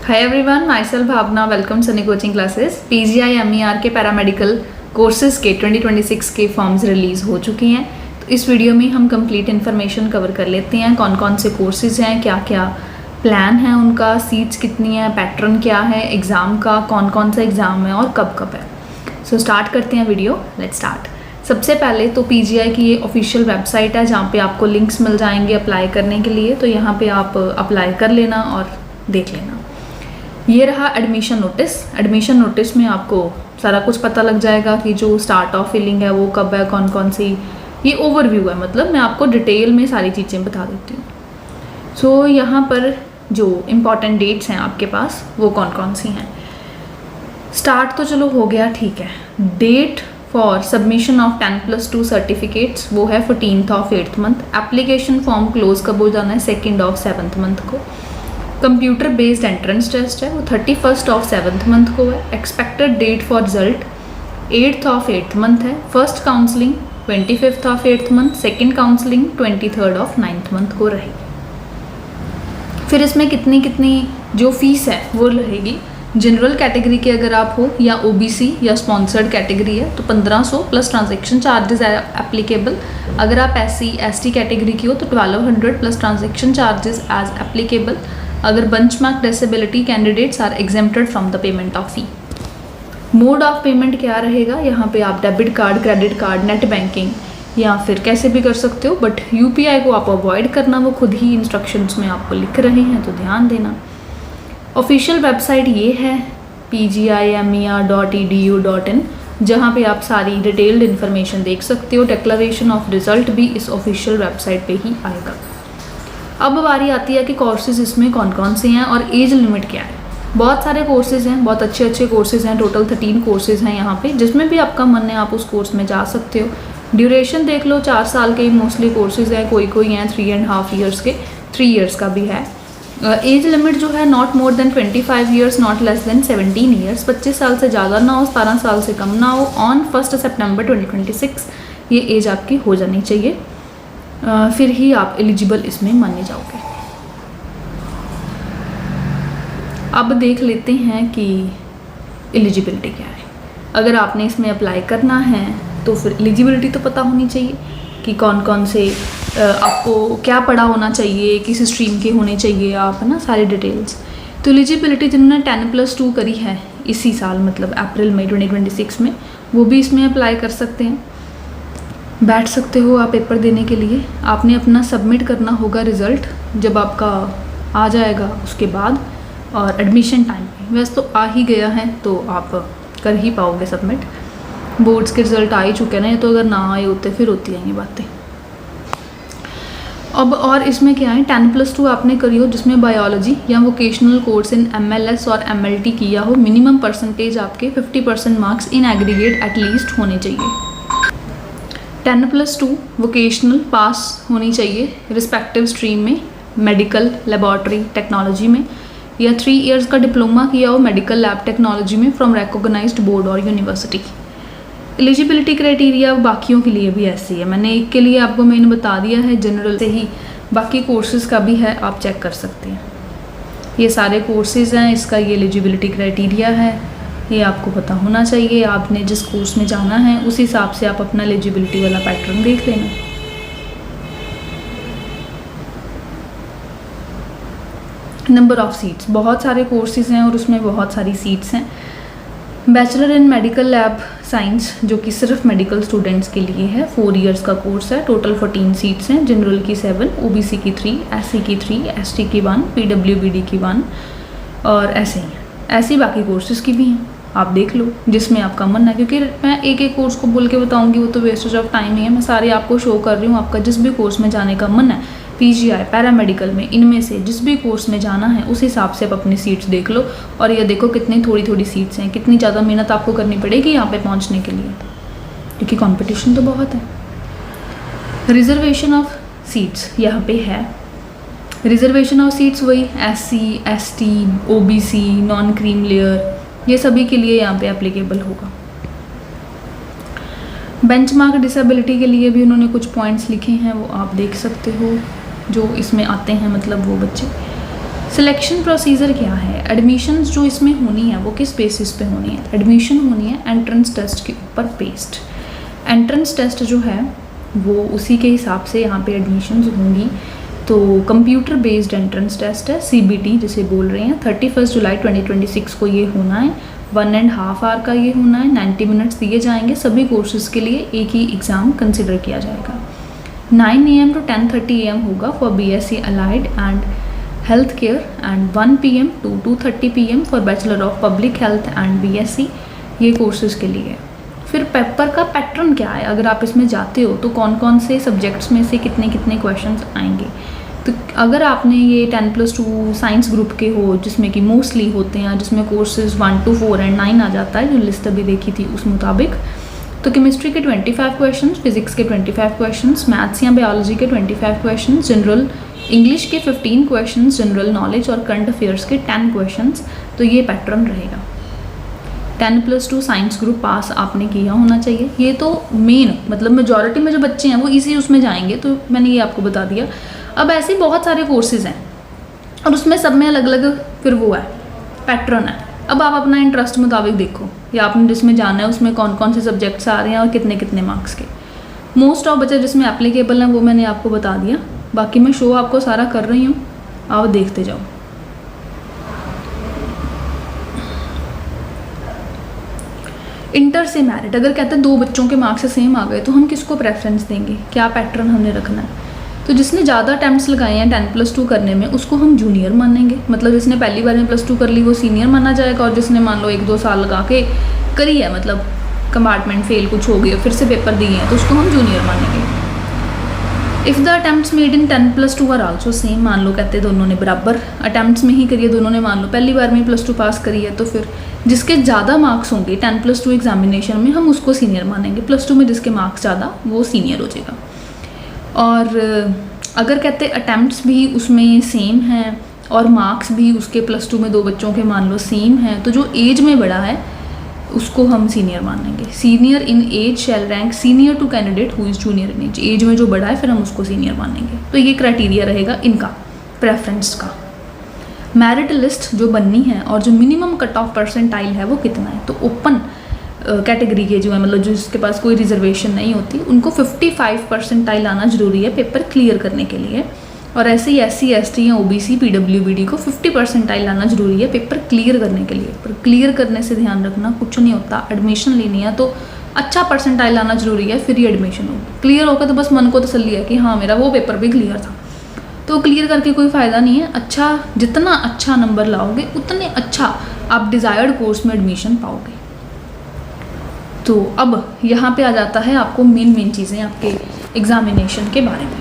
Hi everyone, my self Bhavna. Welcome Sunny coaching classes. PGI MER के paramedical courses के 2026 के forms release हो चुके हैं। तो इस वीडियो में हम कंप्लीट इन्फॉर्मेशन कवर कर लेते हैं। कौन कौन से कोर्सेज हैं, क्या क्या प्लान है उनका, सीट्स कितनी है, पैटर्न क्या है एग्ज़ाम का, कौन कौन सा एग्ज़ाम है और कब कब है। सो स्टार्ट करते हैं वीडियो। Let's start. सबसे पहले तो पीजीआई की ये ऑफिशियल वेबसाइट है जहाँ पे आपको लिंक्स मिल जाएंगे अप्लाई करने के लिए। तो यहाँ पे आप अप्लाई कर लेना और देख लेना। ये रहा एडमिशन नोटिस। एडमिशन नोटिस में आपको सारा कुछ पता लग जाएगा कि जो स्टार्ट ऑफ फिलिंग है वो कब है, कौन कौन सी, ये ओवरव्यू है, मतलब मैं आपको डिटेल में सारी चीज़ें बता देती हूँ। सो यहाँ पर जो इम्पॉर्टेंट डेट्स हैं आपके पास वो कौन कौन सी हैं। स्टार्ट तो चलो हो गया, ठीक है। Date for submission of 10+2 certificates वो है 14th of 8th month. Application form close कब हो जाना है, 2nd ऑफ 7th मंथ को। कंप्यूटर बेस्ड एंट्रेंस टेस्ट है वो 31st ऑफ 7th मंथ को है। Expected date for result 8th of 8th month है। First counselling 25th of 8th month, second counselling 23rd of 9th month को रहेगी। फिर इसमें कितनी कितनी जो फीस है वो रहेगी। जनरल कैटेगरी के अगर आप हो या ओबीसी या स्पॉन्सर्ड कैटेगरी है तो 1500 प्लस ट्रांजैक्शन चार्जेस एप्लीकेबल। अगर आप एससी एसटी कैटेगरी की हो तो 1200 plus transaction charges as applicable. अगर benchmark disability candidates are exempted from the payment of fee. Mode of payment क्या रहेगा, यहाँ पे आप debit card, credit card, net banking या फिर कैसे भी कर सकते हो, बट यूपीआई को आप अवॉइड करना, वो खुद ही इंस्ट्रक्शंस में आपको लिख रहे हैं तो ध्यान देना। ऑफिशियल वेबसाइट ये है pgimer.edu.in, जहाँ पे आप सारी डिटेल्ड इन्फॉर्मेशन देख सकते हो। डिक्लेरेशन ऑफ रिजल्ट भी इस ऑफिशियल वेबसाइट पे ही आएगा। अब बारी आती है कि कोर्सेज इसमें कौन कौन से हैं और एज लिमिट क्या है। बहुत सारे कोर्सेज हैं, बहुत अच्छे अच्छे कोर्सेज हैं। टोटल 13 कोर्सेज हैं यहाँ पे। जिसमें भी आपका मन है आप उस कोर्स में जा सकते हो। ड्यूरेशन देख लो, 4 साल के मोस्टली कोर्सेज हैं, कोई कोई हैं 3.5 ईयर्स के, 3 ईयर्स का भी है। एज लिमिट जो है not more than 25 years, not less than 17 years. 25 साल से ज़्यादा ना हो, 17 साल से कम ना हो। ऑन 1 सितंबर 2026 ये एज आपकी हो जानी चाहिए, फिर ही आप एलिजिबल इसमें माने जाओगे। अब देख लेते हैं कि एलिजिबिलिटी क्या है। अगर आपने इसमें अप्लाई करना है तो फिर एलिजिबिलिटी तो पता होनी चाहिए कि कौन कौन से आपको क्या पढ़ा होना चाहिए, किस स्ट्रीम के होने चाहिए आप, है ना, सारी डिटेल्स। तो एलिजिबिलिटी जिन्होंने 10+2 करी है इसी साल, मतलब अप्रैल मई 2026 में, वो भी इसमें अप्लाई कर सकते हैं। बैठ सकते हो आप पेपर देने के लिए। आपने अपना सबमिट करना होगा रिज़ल्ट जब आपका आ जाएगा उसके बाद, और एडमिशन टाइम पे। वैसे तो आ ही गया है तो आप कर ही पाओगे सबमिट। बोर्ड्स के रिज़ल्ट आ ही चुके हैं ना, तो अगर ना आए होते फिर होती हैं ये बातें। अब और इसमें क्या है, 10+2 आपने करी हो जिसमें बायोलॉजी या वोकेशनल कोर्स इन MLS और MLT किया हो। मिनिमम परसेंटेज आपके 50% मार्क्स इन एग्रीगेट एटलीस्ट होने चाहिए। 10+2 वोकेशनल पास होनी चाहिए रिस्पेक्टिव स्ट्रीम में, मेडिकल, लेबॉर्ट्री, टेक्नोलॉजी में, या 3 इयर्स का डिप्लोमा किया हो मेडिकल लैब टेक्नोलॉजी में फ्रॉम रिकॉग्नाइज्ड बोर्ड और यूनिवर्सिटी। एलिजिबिलिटी क्राइटेरिया बाकियों के लिए भी ऐसी है। मैंने एक के लिए आपको मैंने बता दिया है, जनरल से ही बाकी कोर्सेज़ का भी है, आप चेक कर सकते हैं। ये सारे कोर्सेज़ हैं, इसका ये एलिजिबिलिटी क्राइटेरिया है, ये आपको पता होना चाहिए। आपने जिस कोर्स में जाना है उस हिसाब से आप अपना एलिजिबिलिटी वाला पैटर्न देख लेना। नंबर ऑफ़ सीट्स, बहुत सारे कोर्सेज हैं और उसमें बहुत सारी सीट्स हैं। Bachelor in medical lab science जो कि सिर्फ मेडिकल स्टूडेंट्स के लिए है, 4 इयर्स का कोर्स है। टोटल 14 सीट्स हैं। जनरल की 7, ओबीसी की 3, एससी की 3, एसटी की 1, पीडब्ल्यूबीडी की 1 और ऐसे ही ऐसी बाकी कोर्सेज की भी हैं। आप देख लो जिसमें आपका मन है, क्योंकि मैं एक एक कोर्स को बोल के बताऊंगी वो तो वेस्टेज ऑफ टाइम ही है। मैं सारे आपको शो कर रही हूँ। आपका जिस भी कोर्स में जाने का मन है, पीजीआई, पैरामेडिकल में, इनमें से जिस भी कोर्स में जाना है उस हिसाब से आप अपनी सीट्स देख लो। और ये देखो कितनी थोड़ी थोड़ी सीट्स हैं, कितनी ज़्यादा मेहनत आपको करनी पड़ेगी यहाँ पे पहुँचने के लिए, क्योंकि कंपटीशन तो बहुत है। रिजर्वेशन ऑफ सीट्स यहाँ पे है। रिजर्वेशन ऑफ सीट्स वही SC, ST, OBC, non cream layer, ये सभी के लिए यहाँ पे एप्लीकेबल होगा। बेंचमार्क डिसेबिलिटी के लिए भी उन्होंने कुछ पॉइंट्स लिखे हैं, वो आप देख सकते हो जो इसमें आते हैं, मतलब वो बच्चे सिलेक्शन प्रोसीजर क्या है, एडमिशन्स जो इसमें होनी है वो किस बेसिस पे होनी है, एडमिशन होनी है एंट्रेंस टेस्ट के ऊपर बेस्ड। एंट्रेंस टेस्ट जो है वो उसी के हिसाब से यहाँ पे एडमिशन्स होंगी। तो कंप्यूटर बेस्ड एंट्रेंस टेस्ट है, CBT जिसे बोल रहे हैं। 31 जुलाई 2026 को ये होना है। 1.5 आवर का ये होना है, 90 मिनट्स दिए जाएंगे। सभी कोर्सेज़ के लिए एक ही एग्ज़ाम कंसिडर किया जाएगा। 9 AM to 10:30 AM होगा for BSc allied and health care and 1 PM to 2:30 PM for bachelor of public health and BSc, ये कोर्सेज़ के लिए। फिर पेपर का पैटर्न क्या है, अगर आप इसमें जाते हो तो कौन कौन से सब्जेक्ट्स में से कितने कितने क्वेश्चंस आएंगे। तो अगर आपने ये 10+2 साइंस ग्रुप के हो जिसमें कि मोस्टली होते हैं, जिसमें कोर्सेज 1 to 4 and 9 आ जाता है, जो लिस्ट अभी देखी थी उस मुताबिक, तो केमिस्ट्री के 25 क्वेश्चन, फिजिक्स के 25 क्वेश्चन, मैथ्स या बायोलॉजी के 25 क्वेश्चन, जनरल इंग्लिश के 15 क्वेश्चन, जनरल नॉलेज और करंट अफेयर्स के 10 क्वेश्चन। तो ये पैटर्न रहेगा। 10+2 साइंस ग्रुप पास आपने किया होना चाहिए। ये तो मेन मतलब मेजॉरिटी में जो बच्चे हैं वो इसी उसमें जाएंगे, तो मैंने ये आपको बता दिया। अब ऐसे बहुत सारे कोर्सेज़ हैं और उसमें सब में अलग अलग फिर वो है पैटर्न है। अब आप अपना इंटरेस्ट मुताबिक देखो या आपने जिसमें जाना है उसमें कौन कौन से सब्जेक्ट्स आ रहे हैं और कितने कितने मार्क्स के। मोस्ट ऑफ बच्चे जिसमें एप्लीकेबल हैं वो मैंने आपको बता दिया। बाकी मैं शो आपको सारा कर रही हूँ, आप देखते जाओ। इंटर से मैरिट, अगर कहते हैं 2 बच्चों के मार्क्स सेम आ गए तो हम किसको प्रेफरेंस देंगे, क्या पैटर्न हमने रखना है। तो जिसने ज़्यादा अटैम्प्ट्स लगाए हैं 10+2 करने में उसको हम जूनियर मानेंगे, मतलब जिसने पहली बार में +2 कर ली वो सीनियर माना जाएगा। और जिसने मान लो 1-2 साल लगा के करी है, मतलब कंपार्टमेंट फेल कुछ हो गया फिर से पेपर दिए हैं, तो उसको हम जूनियर मानेंगे। If the attempts made in 10+2 are also same, मान लो कहते दोनों ने बराबर अटैम्प्ट्स में ही करी है, दोनों ने मान लो पहली बार में +2 पास करी है, तो फिर जिसके ज़्यादा मार्क्स होंगे 10+2 एग्जामिनेशन में हम उसको सीनियर मानेंगे। +2 में जिसके मार्क्स ज़्यादा वो सीनियर हो जाएगा। और अगर कहते अटैम्प्ट्स भी उसमें सेम हैं और मार्क्स भी उसके +2 में 2 बच्चों के मान लो सेम हैं, तो जो एज में बड़ा है उसको हम सीनियर मानेंगे। Senior in age shall rank senior to candidate who is junior in age, age में जो बड़ा है फिर हम उसको सीनियर मानेंगे। तो ये क्राइटेरिया रहेगा इनका प्रेफरेंस का। मेरिट लिस्ट जो बननी है और जो मिनिमम कट ऑफ परसेंटाइल है वो कितना है, तो ओपन कैटेगरी के जो है मतलब जिसके पास कोई रिजर्वेशन नहीं होती उनको 55 परसेंटाइल आना ज़रूरी है पेपर क्लियर करने के लिए। और ऐसे ही SC ST या OBC PWBD को 50 परसेंटाइल आना ज़रूरी है पेपर क्लियर करने के लिए। पर क्लियर करने से ध्यान रखना कुछ नहीं होता, एडमिशन लेनी है तो अच्छा परसेंटाइल आना ज़रूरी है, फिर ही एडमिशन होगी। क्लियर होकर तो बस मन को तसल्ली है कि हाँ मेरा वो पेपर भी क्लियर था, तो क्लियर करके कोई फ़ायदा नहीं है। अच्छा, जितना अच्छा नंबर लाओगे उतने अच्छा आप डिज़ायर्ड कोर्स में एडमिशन पाओगे। तो अब यहाँ पे आ जाता है आपको मेन चीज़ें आपके एग्ज़ामिनेशन के बारे में।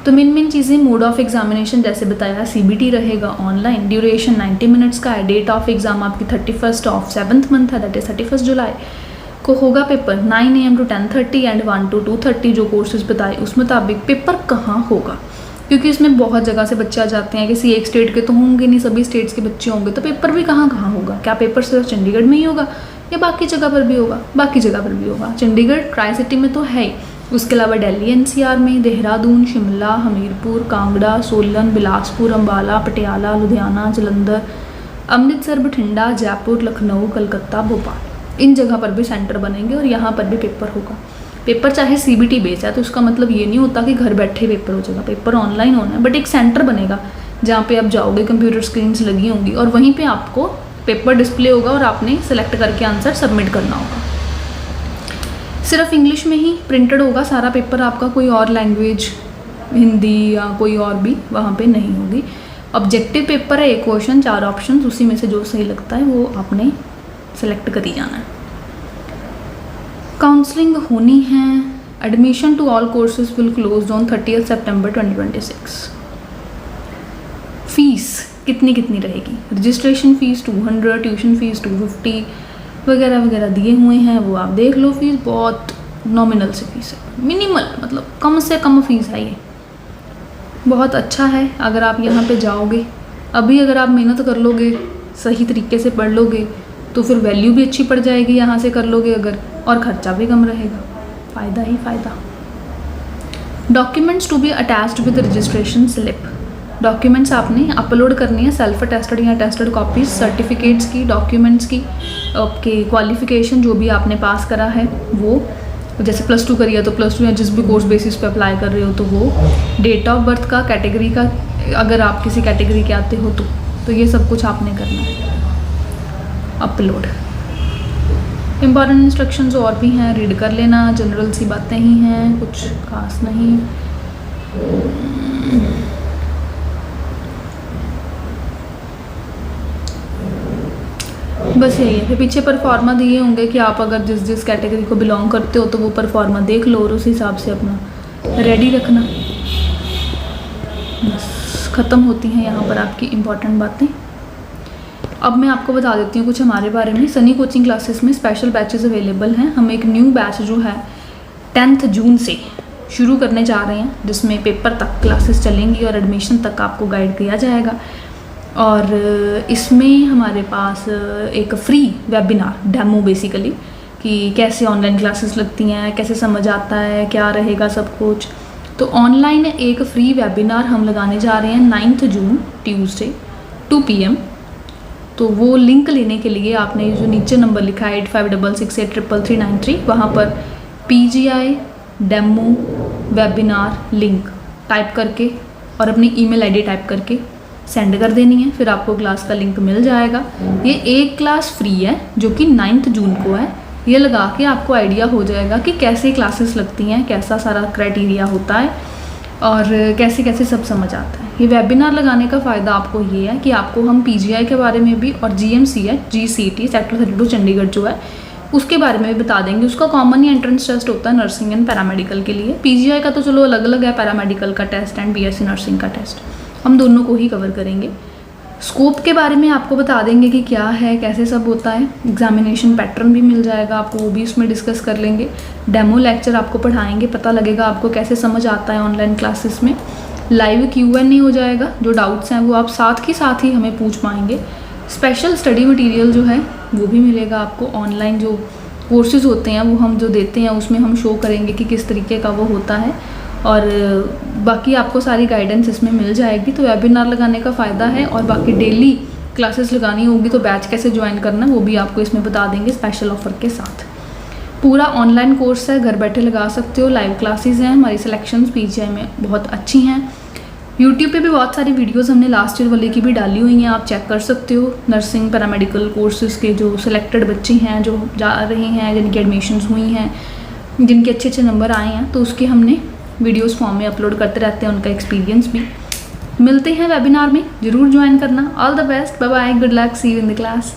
तो मेन चीज़ें, मोड ऑफ एग्जामिनेशन जैसे बताया CBT रहेगा ऑनलाइन, ड्यूरेशन 90 मिनट्स का है, डेट ऑफ एग्ज़ाम आपकी 31 ऑफ 7th मंथ है, दैट इज़ 31 जुलाई को होगा paper. 9 AM to 10:30 and 1 to 2:30 जो कोर्सेज बताए उस मुताबिक पेपर कहाँ होगा, क्योंकि इसमें बहुत जगह से बच्चे आ जाते हैं। किसी एक स्टेट के तो होंगे नहीं, सभी स्टेट्स के बच्चे होंगे, तो पेपर भी कहाँ होगा। क्या पेपर सिर्फ चंडीगढ़ में ही होगा या बाकी जगह पर भी होगा? बाकी जगह पर भी होगा। चंडीगढ़ ट्राई सिटी में तो है ही, उसके अलावा दिल्ली NCR में, देहरादून, शिमला, हमीरपुर, कांगड़ा, सोलन, बिलासपुर, अम्बाला, पटियाला, लुधियाना, जलंधर, अमृतसर, बठिंडा, जयपुर, लखनऊ, कलकत्ता, भोपाल, इन जगह पर भी सेंटर बनेंगे और यहाँ पर भी पेपर होगा। पेपर चाहे CBT बेस है तो उसका मतलब ये नहीं होता कि घर बैठे पेपर हो जाएगा, पेपर ऑनलाइन होना है, बट एक सेंटर बनेगा जहाँ पे आप जाओगे, कंप्यूटर स्क्रीन्स लगी होंगी और वहीं पे आपको पेपर डिस्प्ले होगा और आपने सेलेक्ट करके आंसर सबमिट करना होगा। सिर्फ इंग्लिश में ही प्रिंटेड होगा सारा पेपर आपका, कोई और लैंग्वेज हिंदी या कोई और भी वहाँ पे नहीं होगी। ऑब्जेक्टिव पेपर है, एक क्वेश्चन 4 ऑप्शन, उसी में से जो सही लगता है वो आपने सेलेक्ट कर ही जाना है। काउंसलिंग होनी है। Admission to all courses will close on 30 सितंबर 2026। फीस कितनी रहेगी? रजिस्ट्रेशन फ़ीस 200, ट्यूशन फ़ीस 250 वगैरह वगैरह दिए हुए हैं, वो आप देख लो। फीस बहुत नॉमिनल से फीस है, मिनिमल मतलब कम से कम फीस है ये। बहुत अच्छा है अगर आप यहाँ पे जाओगे। अभी अगर आप मेहनत कर लोगे, सही तरीके से पढ़ लोगे तो फिर वैल्यू भी अच्छी पड़ जाएगी यहाँ से कर लोगे अगर, और ख़र्चा भी कम रहेगा, फ़ायदा ही फ़ायदा। Documents to be attached with registration slip. Documents आपने अपलोड करनी है, सेल्फ अटेस्टेड या अटेस्टेड कॉपीज, सर्टिफिकेट्स की, डॉक्यूमेंट्स की, आपके क्वालिफिकेशन जो भी आपने पास करा है वो, जैसे +2 करी है तो +2 या जिस भी कोर्स बेसिस पे अप्लाई कर रहे हो तो वो, डेट ऑफ बर्थ का, कैटेगरी का, अगर आप किसी कैटेगरी के आते हो तो ये सब कुछ आपने करना है अपलोड। इम्पॉर्टेंट इंस्ट्रक्शंस और भी हैं, रीड कर लेना, जनरल सी बातें ही हैं, कुछ खास नहीं। बस यही है। फिर पीछे परफॉर्मा दिए होंगे कि आप अगर जिस कैटेगरी को बिलोंग करते हो तो वो परफॉर्मा देख लो और उस हिसाब से अपना रेडी रखना। बस ख़त्म होती हैं यहाँ पर आपकी इम्पॉर्टेंट बातें। अब मैं आपको बता देती हूँ कुछ हमारे बारे में। सनी कोचिंग क्लासेस में स्पेशल बैचेस अवेलेबल हैं। हम एक न्यू बैच जो है 10 जून से शुरू करने जा रहे हैं, जिसमें पेपर तक क्लासेस चलेंगी और एडमिशन तक आपको गाइड किया जाएगा। और इसमें हमारे पास एक फ्री वेबिनार डेमो बेसिकली कि कैसे ऑनलाइन क्लासेस लगती हैं, कैसे समझ आता है, क्या रहेगा सब कुछ। तो ऑनलाइन एक फ्री वेबिनार हम लगाने जा रहे हैं 9 जून ट्यूसडे 2 PM। तो वो लिंक लेने के लिए आपने जो नीचे नंबर लिखा है 8566833393 वहाँ पर PGI demo webinar link type करके और अपनी ईमेल आईडी टाइप करके सेंड कर देनी है, फिर आपको क्लास का लिंक मिल जाएगा। ये एक क्लास फ्री है जो कि 9 जून को है। ये लगा के आपको आइडिया हो जाएगा कि कैसे क्लासेस लगती हैं, कैसा सारा क्राइटेरिया होता है और कैसे कैसे सब समझ आता है। ये वेबिनार लगाने का फ़ायदा आपको ये है कि आपको हम PGI के बारे में भी और GMCH GCT सेक्टर 32 चंडीगढ़ जो है उसके बारे में भी बता देंगे। उसका कॉमन ही एंट्रेंस टेस्ट होता है नर्सिंग एंड पैरामेडिकल के लिए। PGI का तो चलो अलग अलग है, पैरामेडिकल का टेस्ट एंड BSc नर्सिंग का टेस्ट, हम दोनों को ही कवर करेंगे। स्कोप के बारे में आपको बता देंगे कि क्या है, कैसे सब होता है। एग्जामिनेशन पैटर्न भी मिल जाएगा आपको, वो भी उसमें डिस्कस कर लेंगे। डेमो लेक्चर आपको पढ़ाएंगे, पता लगेगा आपको कैसे समझ आता है ऑनलाइन क्लासेस में। लाइव Q&A हो जाएगा, जो डाउट्स हैं वो आप साथ ही हमें पूछ पाएंगे। स्पेशल स्टडी मटेरियल जो है वो भी मिलेगा आपको। ऑनलाइन जो कोर्सेज होते हैं वो हम जो देते हैं उसमें हम शो करेंगे कि किस तरीके का वो होता है और बाकी आपको सारी गाइडेंस इसमें मिल जाएगी। तो वेबिनार लगाने का फ़ायदा है और बाकी डेली क्लासेस लगानी होगी तो बैच कैसे ज्वाइन करना वो भी आपको इसमें बता देंगे स्पेशल ऑफर के साथ। पूरा ऑनलाइन कोर्स है, घर बैठे लगा सकते हो। लाइव क्लासेस हैं, हमारी सिलेक्शंस PGI में बहुत अच्छी हैं। यूट्यूब पे भी बहुत सारी वीडियोस हमने लास्ट ईयर वाले की भी डाली हुई हैं, आप चेक कर सकते हो। नर्सिंग पैरामेडिकल कोर्सेज़ के जो सिलेक्टेड बच्चे हैं जो जा रहे हैं, जिनकी एडमिशन्स हुई हैं, जिनके अच्छे नंबर आए हैं, तो उसके हमने वीडियोस फॉर्म में अपलोड करते रहते हैं, उनका एक्सपीरियंस भी। मिलते हैं वेबिनार में, ज़रूर ज्वाइन करना। All the best, bye bye, good luck, see you in the class.